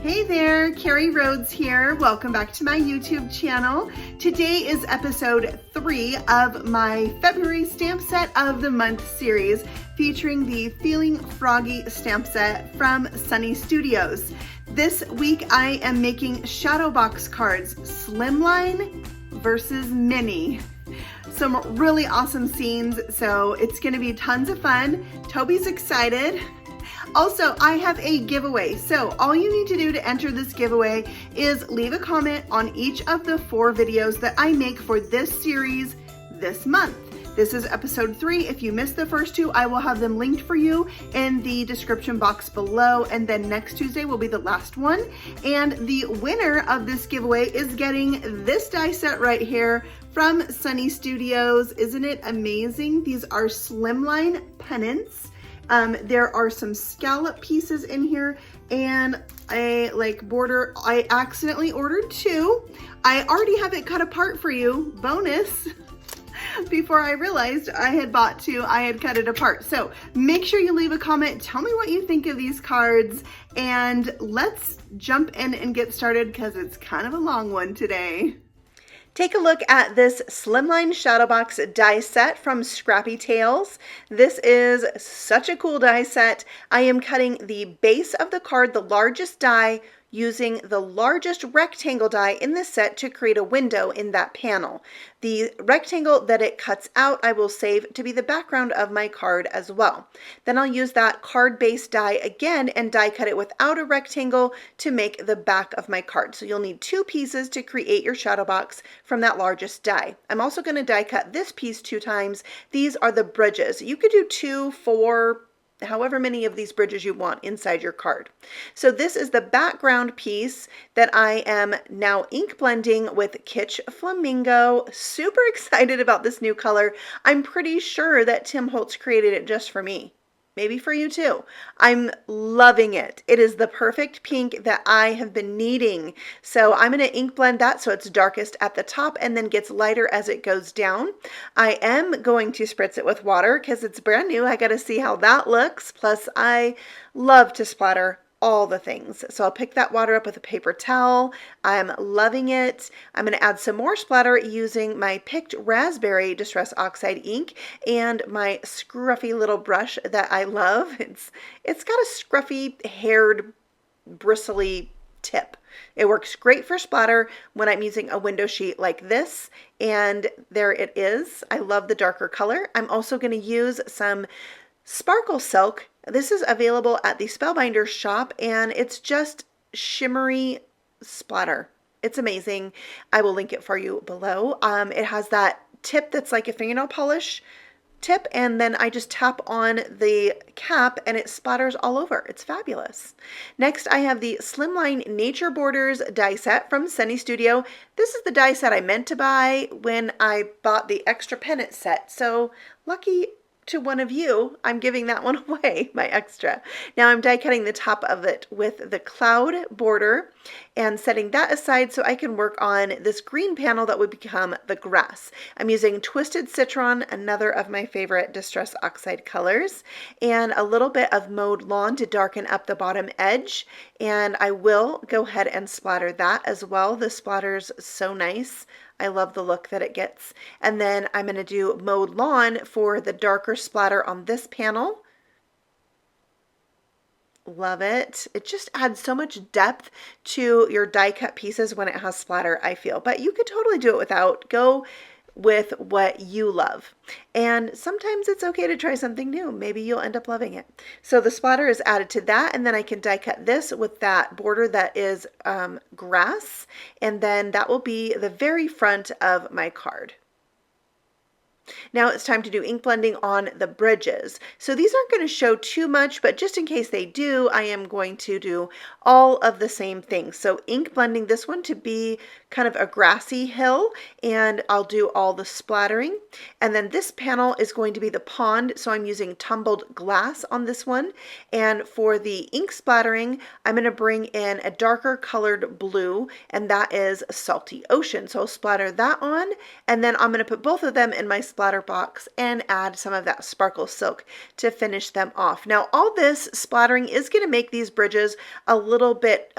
Hey there, Carrie Rhodes here. Welcome back to my YouTube channel. Today is episode 3 of my February stamp set of the month series featuring the Feeling Froggy stamp set from Sunny Studios. This week I am making shadow box cards, Slimline versus Mini. Some really awesome scenes, so it's gonna be tons of fun. Toby's excited. Also, I have a giveaway. So all you need to do to enter this giveaway is leave a comment on each of the 4 videos that I make for this series this month. This is episode 3. If you missed the first 2, I will have them linked for you in the description box below. And then next Tuesday will be the last one. And the winner of this giveaway is getting this die set right here from Sunny Studios. Isn't it amazing? These are Slimline pennants. There are some scallop pieces in here and a border. I accidentally ordered 2. I already have it cut apart for you, bonus. Before I realized I had bought 2, I had cut it apart. So make sure you leave a comment. Tell me what you think of these cards and let's jump in and get started because it's kind of a long one today. Take a look at this Slimline Shadow Box Die Set from scrappytails. This is such a cool die set. I am cutting the base of the card, the largest die, using the largest rectangle die in this set to create a window in that panel. The rectangle that it cuts out, I will save to be the background of my card as well. Then I'll use that card base die again and die cut it without a rectangle to make the back of my card. So you'll need 2 pieces to create your shadow box from that largest die. I'm also going to die cut this piece 2 times. These are the bridges. You could do 2, 4, however many of these bridges you want inside your card. So this is the background piece that I am now ink blending with Kitsch Flamingo. Super excited about this new color. I'm pretty sure that Tim Holtz created it just for me. Maybe for you too. I'm loving it. It is the perfect pink that I have been needing. So I'm going to ink blend that so it's darkest at the top and then gets lighter as it goes down. I am going to spritz it with water because it's brand new. I got to see how that looks. Plus I love to splatter all the things. So I'll pick that water up with a paper towel. I'm loving it. I'm going to add some more splatter using my picked raspberry Distress Oxide ink and my scruffy little brush that I love. It's got a scruffy haired bristly tip. It works great for splatter when I'm using a window sheet like this, and there it is. I love the darker color. I'm also going to use some sparkle silk. This is available at the Spellbinder shop and it's just shimmery splatter. It's amazing. I will link it for you below. It has that tip that's like a fingernail polish tip, and then I just tap on the cap and it splatters all over. It's fabulous. Next I have the Slimline Nature Borders die set from Sunny Studio. This is the die set I meant to buy when I bought the extra pennant set. So lucky to one of you, I'm giving that one away, my extra. Now I'm die cutting the top of it with the cloud border and setting that aside so I can work on this green panel that would become the grass. I'm using Twisted Citron, another of my favorite Distress Oxide colors, and a little bit of Mowed Lawn to darken up the bottom edge, and I will go ahead and splatter that as well. The splatter's so nice. I love the look that it gets. And then I'm going to do Mowed Lawn for the darker splatter on this panel. Love it. It just adds so much depth to your die cut pieces when it has splatter, I feel. But you could totally do it without. Go with what you love. And sometimes it's okay to try something new. Maybe you'll end up loving it. So the splatter is added to that, and then I can die cut this with that border that is grass, and then that will be the very front of my card. Now it's time to do ink blending on the bridges. So these aren't going to show too much, but just in case they do, I am going to do all of the same things. So ink blending this one to be kind of a grassy hill, and I'll do all the splattering. And then this panel is going to be the pond, so I'm using tumbled glass on this one. And for the ink splattering, I'm going to bring in a darker colored blue, and that is Salty Ocean. So I'll splatter that on, and then I'm going to put both of them in my splatter splatter box and add some of that sparkle silk to finish them off. Now all this splattering is going to make these bridges a little bit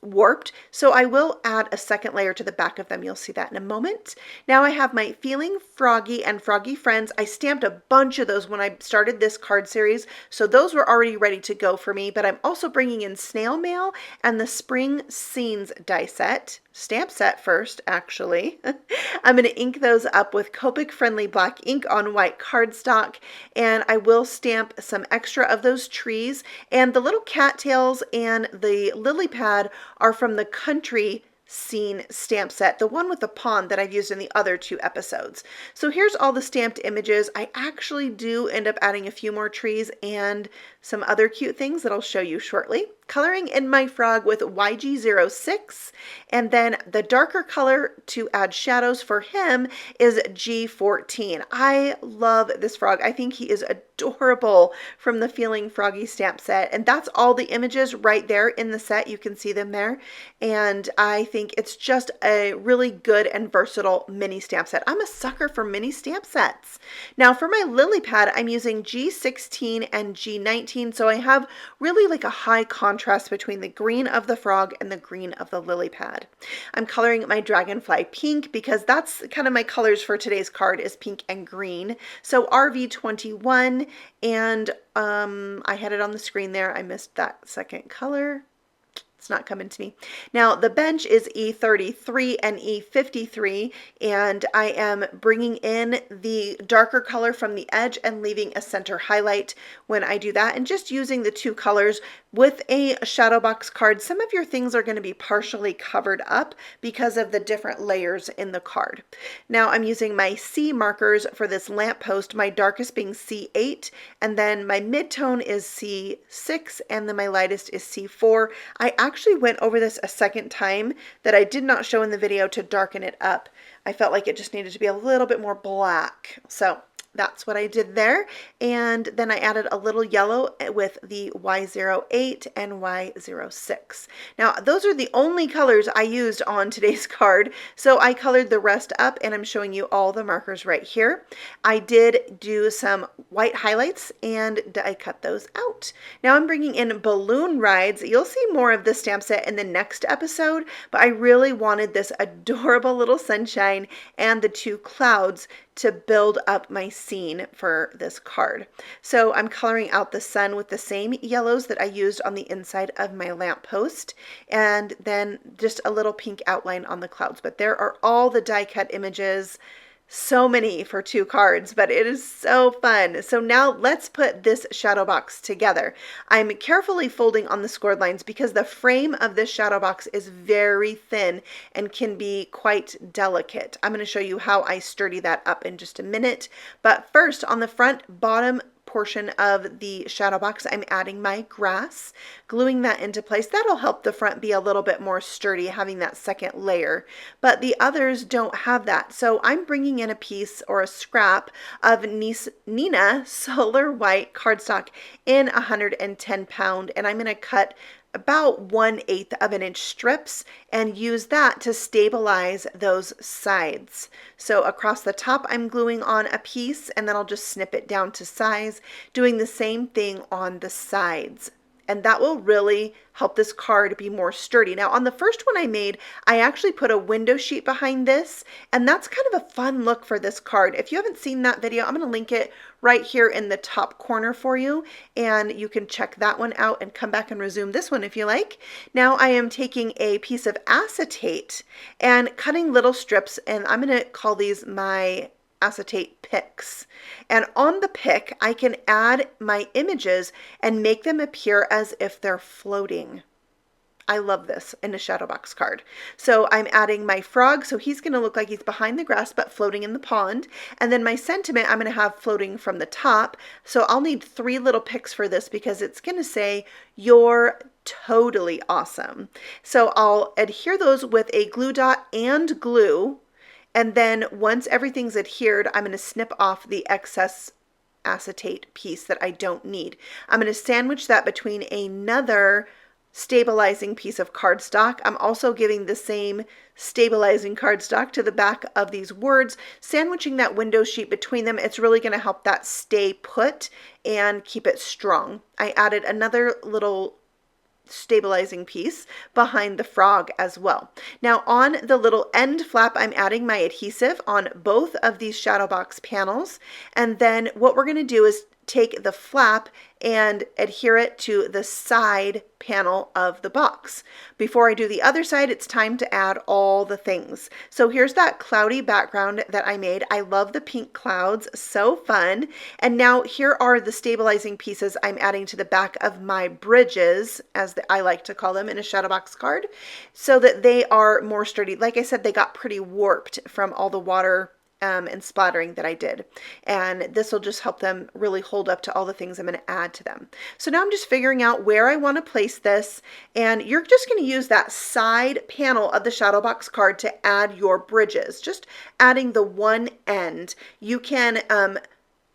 warped, so I will add a second layer to the back of them. You'll see that in a moment. Now I have my Feeling Froggy and Froggy Friends. I stamped a bunch of those when I started this card series, so those were already ready to go for me, but I'm also bringing in Snail Mail and the Spring Scenes die set. Stamp set first, actually. I'm going to ink those up with Copic Friendly black ink on white cardstock, and I will stamp some extra of those trees. And the little cattails and the lily pad are from the Country Scene stamp set, the one with the pond that I've used in the other 2 episodes. So here's all the stamped images. I actually do end up adding a few more trees and some other cute things that I'll show you shortly. Coloring in my frog with YG06, and then the darker color to add shadows for him is G14. I love this frog. I think he is adorable from the Feeling Froggy stamp set, and that's all the images right there in the set. You can see them there, and I think it's just a really good and versatile mini stamp set. I'm a sucker for mini stamp sets. Now for my lily pad, I'm using G16 and G19, so I have really like a high contrast between the green of the frog and the green of the lily pad. I'm coloring my dragonfly pink because that's kind of my colors for today's card is pink and green. So RV21, and I had it on the screen there. I missed that second color. It's not coming to me. Now the bench is E33 and E53, and I am bringing in the darker color from the edge and leaving a center highlight when I do that, and just using the 2 colors. With a shadow box card, some of your things are going to be partially covered up because of the different layers in the card. Now I'm using my C markers for this lamppost, my darkest being C8, and then my mid-tone is C6, and then my lightest is C4. I actually went over this a second time that I did not show in the video to darken it up. I felt like it just needed to be a little bit more black. So that's what I did there. And then I added a little yellow with the Y08 and Y06. Now, those are the only colors I used on today's card. So I colored the rest up, and I'm showing you all the markers right here. I did do some white highlights, and I cut those out. Now I'm bringing in balloon rides. You'll see more of this stamp set in the next episode, but I really wanted this adorable little sunshine and the 2 clouds to build up my scene for this card. So I'm coloring out the sun with the same yellows that I used on the inside of my lamppost, and then just a little pink outline on the clouds. But there are all the die cut images. So many for 2 cards, but it is so fun. So now let's put this shadow box together. I'm carefully folding on the scored lines because the frame of this shadow box is very thin and can be quite delicate. I'm going to show you how I sturdy that up in just a minute. But first, on the front bottom portion of the shadow box, I'm adding my grass, gluing that into place. That'll help the front be a little bit more sturdy, having that second layer, but the others don't have that. So I'm bringing in a piece or a scrap of Nina Solar White cardstock in 110 pound, and I'm going to cut about 1/8 of an inch strips and use that to stabilize those sides. So across the top, I'm gluing on a piece, and then I'll just snip it down to size, doing the same thing on the sides. And that will really help this card be more sturdy. Now on the first one I made, I actually put a window sheet behind this, and that's kind of a fun look for this card. If you haven't seen that video, I'm going to link it right here in the top corner for you, and you can check that one out and come back and resume this one if you like. Now I am taking a piece of acetate and cutting little strips, and I'm going to call these my acetate picks. And on the pick, I can add my images and make them appear as if they're floating. I love this in a shadow box card. So I'm adding my frog, so he's going to look like he's behind the grass but floating in the pond. And then my sentiment I'm going to have floating from the top. So I'll need 3 little picks for this because it's going to say, "You're totally awesome." So I'll adhere those with a glue dot and glue. And then once everything's adhered, I'm going to snip off the excess acetate piece that I don't need. I'm going to sandwich that between another stabilizing piece of cardstock. I'm also giving the same stabilizing cardstock to the back of these words, sandwiching that window sheet between them. It's really going to help that stay put and keep it strong. I added another little stabilizing piece behind the frog as well. Now on the little end flap, I'm adding my adhesive on both of these shadow box panels. And then what we're going to do is take the flap and adhere it to the side panel of the box. Before I do the other side, it's time to add all the things. So here's that cloudy background that I made. I love the pink clouds, so fun. And now here are the stabilizing pieces I'm adding to the back of my bridges, as I like to call them in a shadow box card, so that they are more sturdy. Like I said, they got pretty warped from all the water and splattering that I did. And this will just help them really hold up to all the things I'm going to add to them. So now I'm just figuring out where I want to place this, and you're just going to use that side panel of the shadow box card to add your bridges, just adding the one end. You can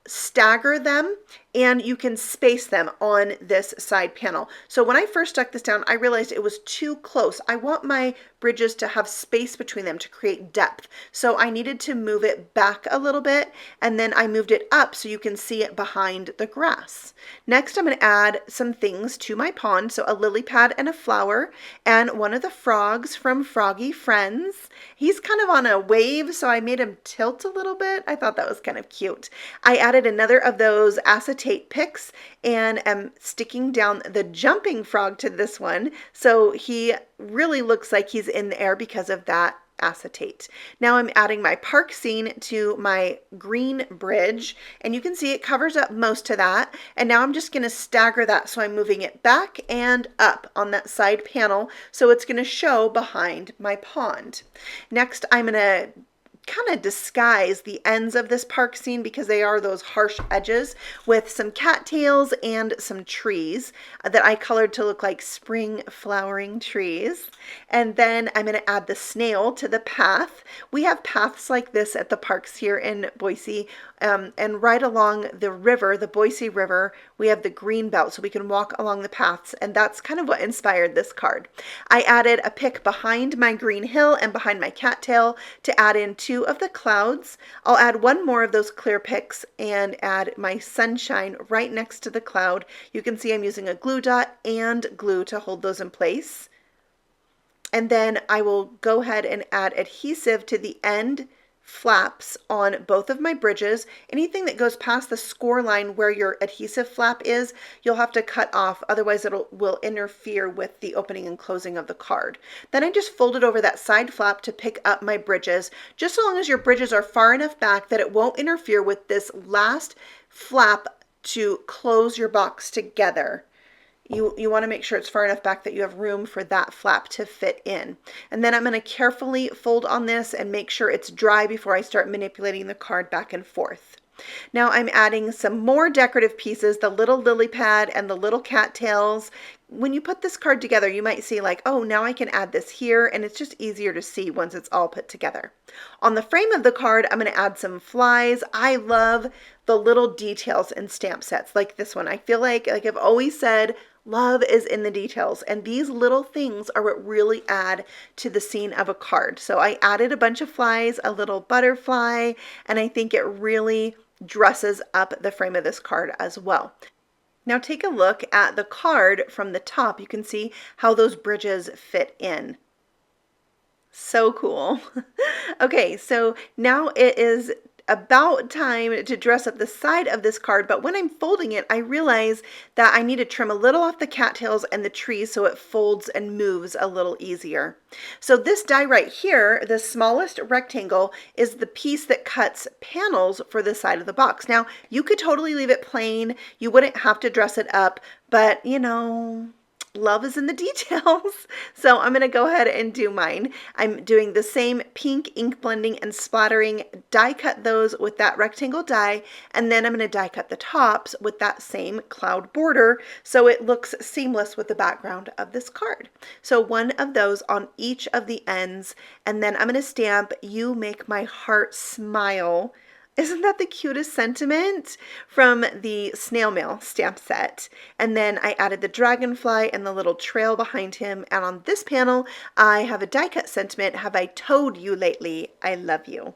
stagger them and you can space them on this side panel. So when I first stuck this down, I realized it was too close. I want my bridges to have space between them to create depth. So I needed to move it back a little bit, and then I moved it up so you can see it behind the grass. Next, I'm going to add some things to my pond. So a lily pad and a flower, and one of the frogs from Froggy Friends. He's kind of on a wave, so I made him tilt a little bit. I thought that was kind of cute. I added another of those acetate picks and am sticking down the jumping frog to this one, so he really looks like he's in the air because of that acetate. Now I'm adding my park scene to my green bridge, and you can see it covers up most of that. And now I'm just going to stagger that, so I'm moving it back and up on that side panel, so it's going to show behind my pond. Next, I'm going to kind of disguise the ends of this park scene, because they are those harsh edges, with some cattails and some trees that I colored to look like spring flowering trees. And then I'm going to add the snail to the path. We have paths like this at the parks here in Boise, and right along the river, the Boise River, we have the green belt, so we can walk along the paths, and that's kind of what inspired this card. I added a pick behind my green hill and behind my cattail to add in two of the clouds. I'll add one more of those clear picks and add my sunshine right next to the cloud. You can see I'm using a glue dot and glue to hold those in place. And then I will go ahead and add adhesive to the end flaps on both of my bridges. Anything that goes past the score line where your adhesive flap is, you'll have to cut off, otherwise will interfere with the opening and closing of the card. Then I just folded over that side flap to pick up my bridges, just so long as your bridges are far enough back that it won't interfere with this last flap to close your box together. You want to make sure it's far enough back that you have room for that flap to fit in. And then I'm going to carefully fold on this and make sure it's dry before I start manipulating the card back and forth. Now I'm adding some more decorative pieces, the little lily pad and the little cattails. When you put this card together, you might see like, oh, now I can add this here, and it's just easier to see once it's all put together. On the frame of the card, I'm going to add some flies. I love the little details in stamp sets like this one. I feel like I've always said, love is in the details, and these little things are what really add to the scene of a card. So I added a bunch of flies, a little butterfly, and I think it really dresses up the frame of this card as well. Now take a look at the card from the top. You can see how those bridges fit in. So cool. Okay, so now it is about time to dress up the side of this card, but when I'm folding it, I realize that I need to trim a little off the cattails and the trees so it folds and moves a little easier. So this die right here, the smallest rectangle, is the piece that cuts panels for the side of the box. Now, you could totally leave it plain. You wouldn't have to dress it up, but you know, love is in the details. So I'm going to go ahead and do mine. I'm doing the same pink ink blending and splattering, die cut those with that rectangle die, and then I'm going to die cut the tops with that same cloud border so it looks seamless with the background of this card. So one of those on each of the ends, and then I'm going to stamp "You Make My Heart Smile" Isn't that the cutest sentiment from the Snail Mail stamp set? And then I added the dragonfly and the little trail behind him. And on this panel, I have a die cut sentiment. Have I told you lately I love you?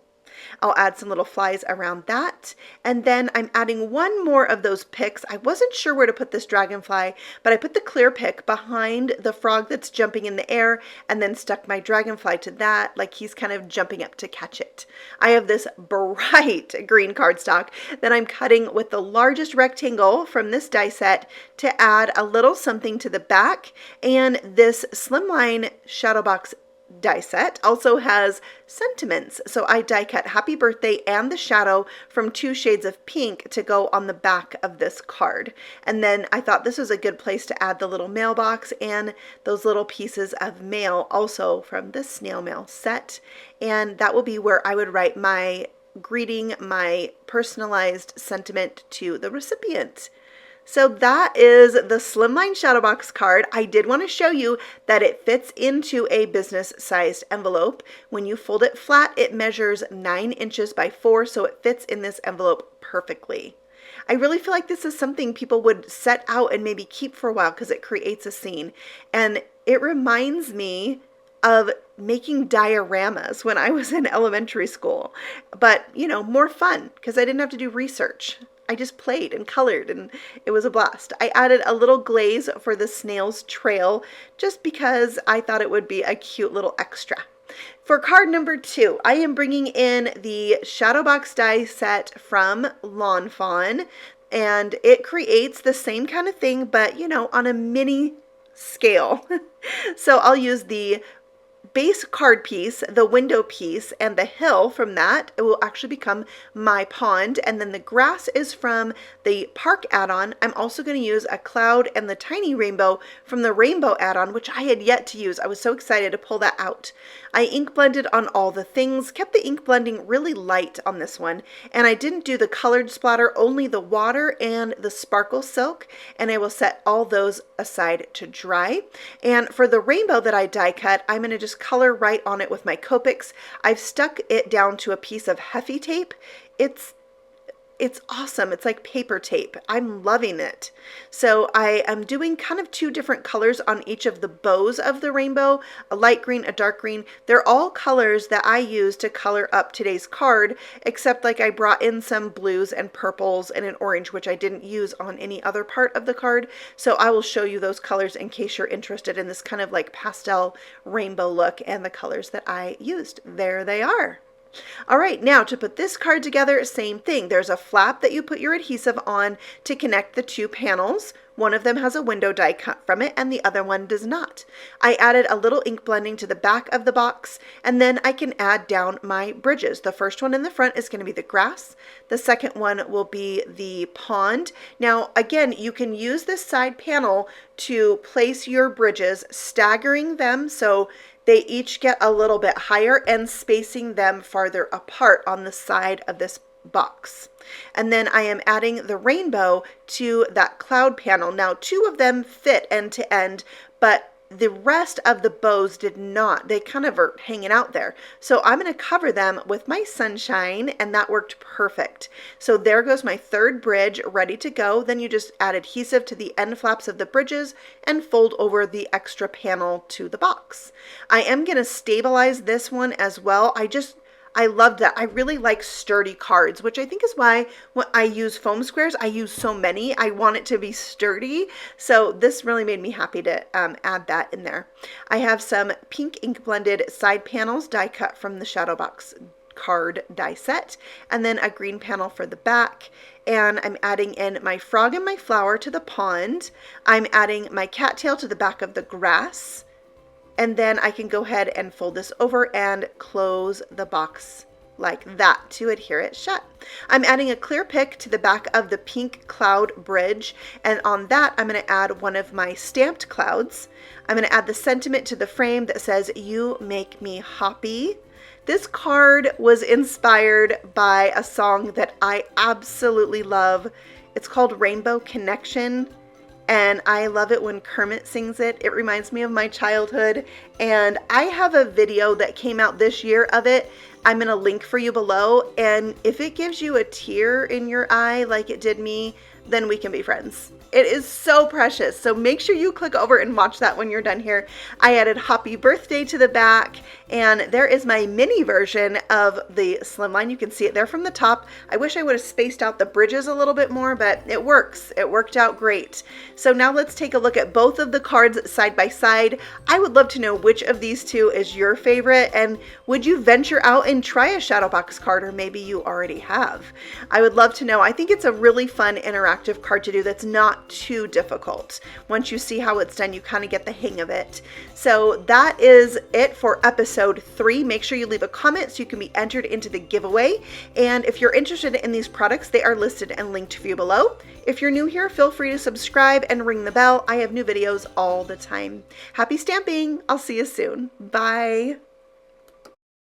I'll add some little flies around that. And then I'm adding one more of those picks. I wasn't sure where to put this dragonfly, but I put the clear pick behind the frog that's jumping in the air and then stuck my dragonfly to that, like he's kind of jumping up to catch it. I have this bright green cardstock that I'm cutting with the largest rectangle from this die set to add a little something to the back. And this Slimline Shadow Box Die Set also has sentiments. So I die cut happy birthday and the shadow from 2 shades of pink to go on the back of this card. And then I thought this was a good place to add the little mailbox and those little pieces of mail also from the snail mail set. And that will be where I would write my greeting, my personalized sentiment to the recipient. So that is the Slimline Shadow Box card. I did want to show you that it fits into a business-sized envelope. When you fold it flat, it measures 9 inches by 4, so it fits in this envelope perfectly. I really feel like this is something people would set out and maybe keep for a while because it creates a scene. And it reminds me of making dioramas when I was in elementary school, but you know, more fun because I didn't have to do research. I just played and colored and it was a blast. I added a little glaze for the snail's trail just because I thought it would be a cute little extra. For card number 2, I am bringing in the Shadow Box Die Set from Fawn, and it creates the same kind of thing, but you know, on a mini scale. So I'll use the base card piece, the window piece, and the hill from that. It will actually become my pond. And then the grass is from the park add-on. I'm also going to use a cloud and the tiny rainbow from the rainbow add-on, which I had yet to use. I was so excited to pull that out. I ink blended on all the things, kept the ink blending really light on this one, and I didn't do the colored splatter, only the water and the sparkle silk, and I will set all those aside to dry. And for the rainbow that I die cut, I'm going to just color right on it with my Copics. I've stuck it down to a piece of Heffy tape. It's awesome. It's like paper tape. I'm loving it. So I am doing kind of 2 different colors on each of the bows of the rainbow, a light green, a dark green. They're all colors that I use to color up today's card, except like I brought in some blues and purples and an orange, which I didn't use on any other part of the card. So I will show you those colors in case you're interested in this kind of like pastel rainbow look and the colors that I used. There they are. All right, now to put this card together, same thing. There's a flap that you put your adhesive on to connect the 2 panels. One of them has a window die cut from it and the other one does not. I added a little ink blending to the back of the box, and then I can add down my bridges. The first one in the front is going to be the grass. The second one will be the pond. Now, again, you can use this side panel to place your bridges, staggering them so they each get a little bit higher and spacing them farther apart on the side of this box. And then I am adding the rainbow to that cloud panel. Now, 2 of them fit end to end, but the rest of the bows did not. They kind of are hanging out there. So I'm going to cover them with my sunshine, and that worked perfect. So there goes my 3rd bridge ready to go. Then you just add adhesive to the end flaps of the bridges and fold over the extra panel to the box. I am going to stabilize this one as well. I love that. I really like sturdy cards, which I think is why when I use foam squares, I use so many. I want it to be sturdy. So this really made me happy to add that in there. I have some pink ink blended side panels die cut from the Shadow Box card die set, and then a green panel for the back. And I'm adding in my frog and my flower to the pond. I'm adding my cattail to the back of the grass. And then I can go ahead and fold this over and close the box like that to adhere it shut. I'm adding a clear pick to the back of the pink cloud bridge, and on that I'm going to add one of my stamped clouds. I'm going to add the sentiment to the frame that says, "You make me happy." This card was inspired by a song that I absolutely love. It's called Rainbow Connection. and I love it when Kermit sings it. It reminds me of my childhood, and I have a video that came out this year of it. I'm going to link for you below, and if it gives you a tear in your eye like it did me, then we can be friends. It is so precious. So make sure you click over and watch that when you're done here. I added Happy Birthday to the back, and there is my mini version of the Slimline. You can see it there from the top. I wish I would have spaced out the bridges a little bit more, but it works. It worked out great. So now let's take a look at both of the cards side by side. I would love to know which of these two is your favorite, and would you venture out and try a shadow box card, or maybe you already have? I would love to know. I think it's a really fun interactive card to do that's not too difficult. Once you see how it's done, you kind of get the hang of it. So that is it for episode 3. Make sure you leave a comment so you can be entered into the giveaway. And if you're interested in these products, they are listed and linked for you below. If you're new here, feel free to subscribe and ring the bell. I have new videos all the time. Happy stamping! I'll see you soon. Bye!